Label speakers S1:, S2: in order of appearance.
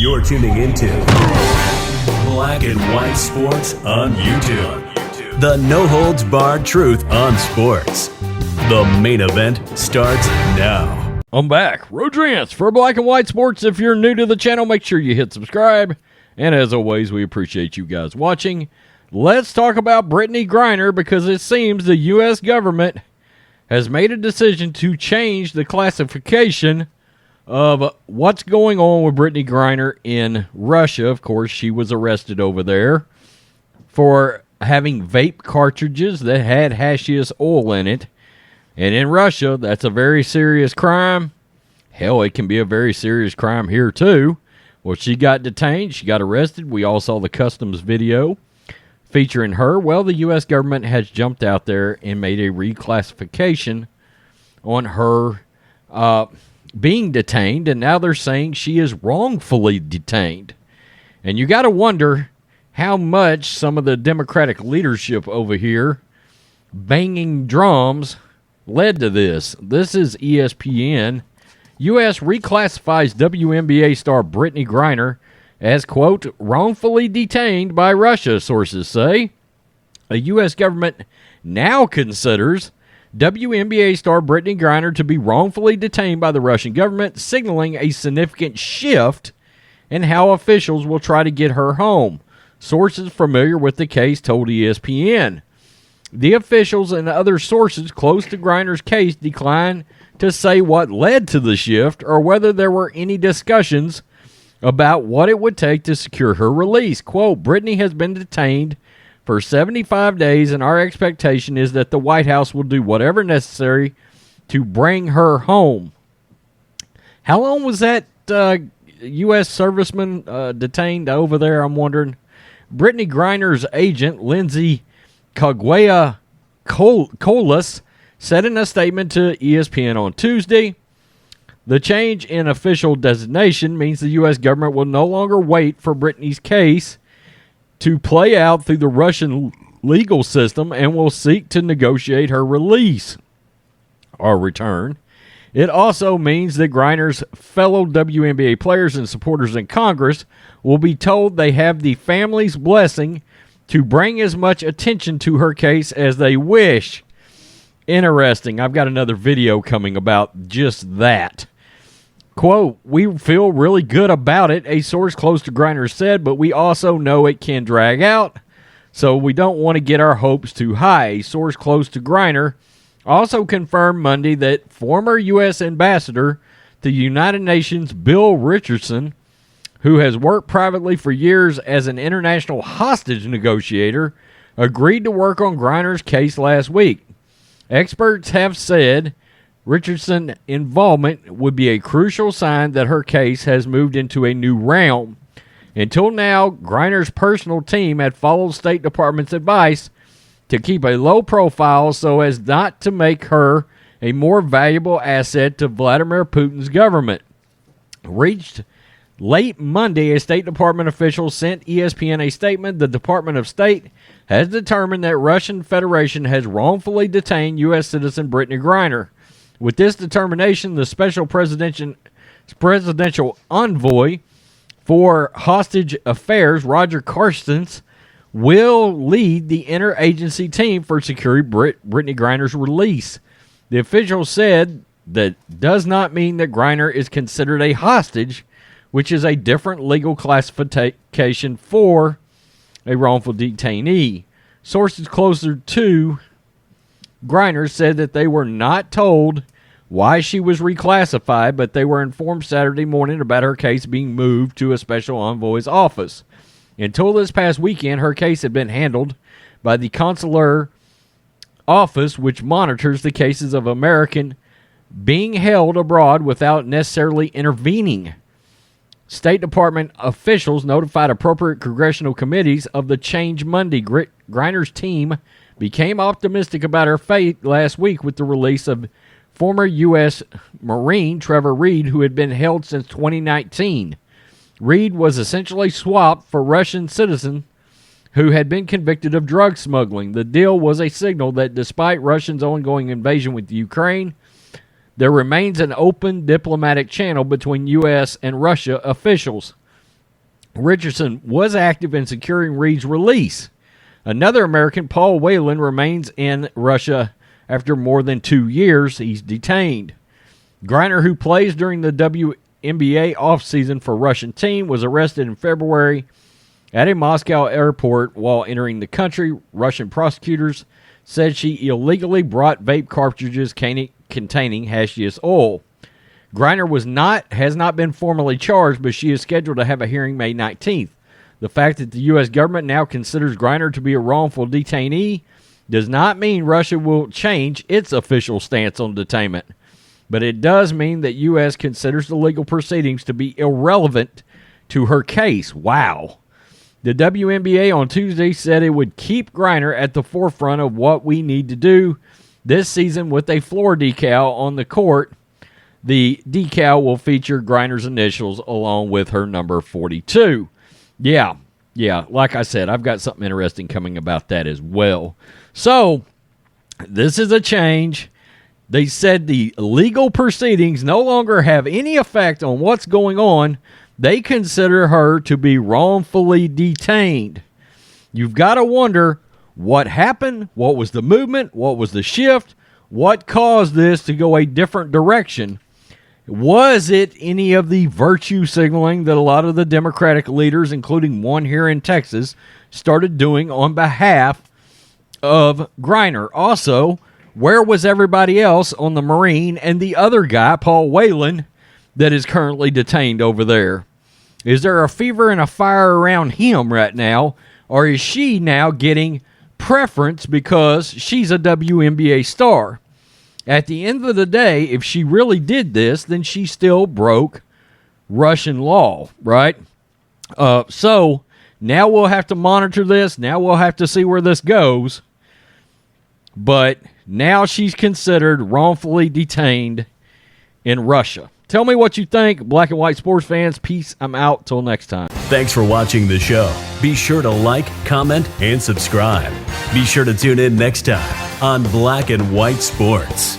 S1: You're tuning into Black and White Sports on YouTube. The no-holds-barred truth on sports. The main event starts now.
S2: I'm back. Rodrance for Black and White Sports. If you're new to the channel, make sure you hit subscribe. And as always, we appreciate you guys watching. Let's talk about Brittney Griner, because it seems the U.S. government has made a decision to change the classification of what's going on with Brittney Griner in Russia. Of course, she was arrested over there for having vape cartridges that had hashish oil in it. And in Russia, that's a very serious crime. Hell, it can be a very serious crime here too. Well, she got detained. She got arrested. We all saw the customs video featuring her. Well, the U.S. government has jumped out there and made a reclassification on her being detained, and now they're saying she is wrongfully detained. And you got to wonder how much some of the Democratic leadership over here banging drums led to this. This is ESPN. U.S. reclassifies WNBA star Brittney Griner as, quote, wrongfully detained by Russia, sources say. The U.S. government now considers WNBA star Brittney Griner to be wrongfully detained by the Russian government, signaling a significant shift in how officials will try to get her home. Sources familiar with the case told ESPN. The officials and other sources close to Griner's case declined to say what led to the shift or whether there were any discussions about what it would take to secure her release. Quote, Brittney has been detained for 75 days, and our expectation is that the White House will do whatever necessary to bring her home. How long was that U.S. serviceman detained over there, I'm wondering? Brittney Griner's agent, Lindsay Kaguya Colas, said in a statement to ESPN on Tuesday, the change in official designation means the U.S. government will no longer wait for Brittney's case to play out through the Russian legal system and will seek to negotiate her release or return. It also means that Griner's fellow WNBA players and supporters in Congress will be told they have the family's blessing to bring as much attention to her case as they wish. Interesting. I've got another video coming about just that. Quote, we feel really good about it, a source close to Griner said, but we also know it can drag out, so we don't want to get our hopes too high. A source close to Griner also confirmed Monday that former U.S. Ambassador to the United Nations Bill Richardson, who has worked privately for years as an international hostage negotiator, agreed to work on Griner's case last week. Experts have said Richardson's involvement would be a crucial sign that her case has moved into a new realm. Until now, Griner's personal team had followed State Department's advice to keep a low profile so as not to make her a more valuable asset to Vladimir Putin's government. Reached late Monday, a State Department official sent ESPN a statement. The Department of State has determined that Russian Federation has wrongfully detained U.S. citizen Brittney Griner. With this determination, the special presidential envoy for hostage affairs, Roger Carstens, will lead the interagency team for securing Brittney Griner's release. The official said that does not mean that Griner is considered a hostage, which is a different legal classification for a wrongful detainee. Sources closer to Griner said that they were not told why she was reclassified, but they were informed Saturday morning about her case being moved to a special envoy's office. Until this past weekend, her case had been handled by the consular office, which monitors the cases of Americans being held abroad without necessarily intervening. State Department officials notified appropriate congressional committees of the change Monday. Griner's team became optimistic about her fate last week with the release of former U.S. Marine Trevor Reed, who had been held since 2019. Reed was essentially swapped for Russian citizen who had been convicted of drug smuggling. The deal was a signal that despite Russia's ongoing invasion with Ukraine, there remains an open diplomatic channel between U.S. and Russia officials. Richardson was active in securing Reed's release. Another American, Paul Whelan, remains in Russia after more than 2 years. He's detained. Griner, who plays during the WNBA offseason for Russian team, was arrested in February at a Moscow airport while entering the country. Russian prosecutors said she illegally brought vape cartridges containing hashish oil. Griner has not been formally charged, but she is scheduled to have a hearing May 19th. The fact that the U.S. government now considers Griner to be a wrongful detainee does not mean Russia will change its official stance on detainment, but it does mean that U.S. considers the legal proceedings to be irrelevant to her case. Wow. The WNBA on Tuesday said it would keep Griner at the forefront of what we need to do this season with a floor decal on the court. The decal will feature Griner's initials along with her number 42. Yeah, like I said, I've got something interesting coming about that as well. So, this is a change. They said the legal proceedings no longer have any effect on what's going on. They consider her to be wrongfully detained. You've got to wonder what happened, what was the movement, what was the shift, what caused this to go a different direction. Was it any of the virtue signaling that a lot of the Democratic leaders, including one here in Texas, started doing on behalf of Griner? Also, where was everybody else on the Marine and the other guy, Paul Whelan, that is currently detained over there? Is there a fever and a fire around him right now, or is she now getting preference because she's a WNBA star? At the end of the day, if she really did this, then she still broke Russian law, right? So now we'll have to monitor this. Now we'll have to see where this goes. But now she's considered wrongfully detained in Russia. Tell me what you think, black and white sports fans. Peace. I'm out. Till next time.
S1: Thanks for watching the show. Be sure to like, comment, and subscribe. Be sure to tune in next time on Black and White Sports.